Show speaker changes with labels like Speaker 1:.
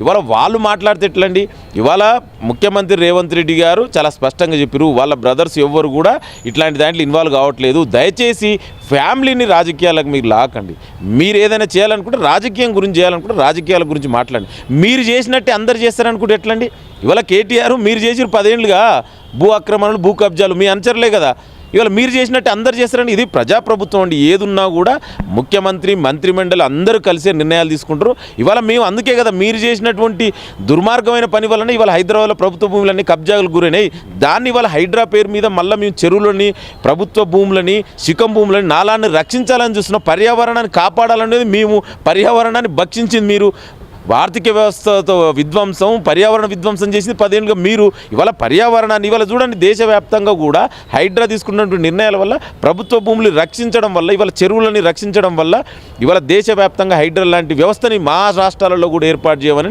Speaker 1: ఇవాళ వాళ్ళు మాట్లాడితే ఎట్లండి? ఇవాళ ముఖ్యమంత్రి రేవంత్ రెడ్డి గారు చాలా స్పష్టంగా చెప్పారు, వాళ్ళ బ్రదర్స్ ఎవ్వరు కూడా ఇట్లాంటి దాంట్లో ఇన్వాల్వ్ కావట్లేదు. దయచేసి ఫ్యామిలీని రాజకీయాలకు మీరు లాకండి. మీరు ఏదైనా చేయాలనుకుంటే రాజకీయం గురించి చేయాలనుకుంటే రాజకీయాల గురించి మాట్లాడండి. మీరు చేసినట్టే అందరు చేస్తారనుకుంటే ఎట్లండి? ఇవాళ కేటీఆర్ మీరు చేసిన 10 ఏళ్ళుగా భూ ఆక్రమణలు, భూ కబ్జాలు మీ అనుచరులే కదా. ఇవాళ మీరు చేసినట్టు అందరు చేస్తారండి. ఇది ప్రజాప్రభుత్వం అండి. ఏదున్నా కూడా ముఖ్యమంత్రి, మంత్రిమండలి అందరూ కలిసే నిర్ణయాలు తీసుకుంటారు. ఇవాళ మేము అందుకే కదా మీరు చేసినటువంటి దుర్మార్గమైన పని వలన ఇవాళ హైదరాబాద్లో ప్రభుత్వ భూములన్నీ కబ్జాలకు గురైనాయి. దాన్ని ఇవాళ హైడ్రా పేరు మీద మళ్ళీ మేము చెరువులని, ప్రభుత్వ భూములని, శిఖం భూములని, నాలాన్ని రక్షించాలని చూస్తున్నాం. పర్యావరణాన్ని కాపాడాలనేది మేము. పర్యావరణాన్ని భక్షించింది మీరు. ఆర్థిక వ్యవస్థతో విధ్వంసం, పర్యావరణ విధ్వంసం చేసింది 10 ఏళ్ళుగా మీరు. ఇవాళ పర్యావరణాన్ని ఇవాళ చూడండి, దేశవ్యాప్తంగా కూడా హైడ్రా తీసుకున్నటువంటి నిర్ణయాల వల్ల, ప్రభుత్వ భూములు రక్షించడం వల్ల, ఇవాళ చెరువులని రక్షించడం వల్ల ఇవాళ దేశవ్యాప్తంగా హైడ్రా లాంటి వ్యవస్థని మా రాష్ట్రాలలో కూడా ఏర్పాటు చేయమని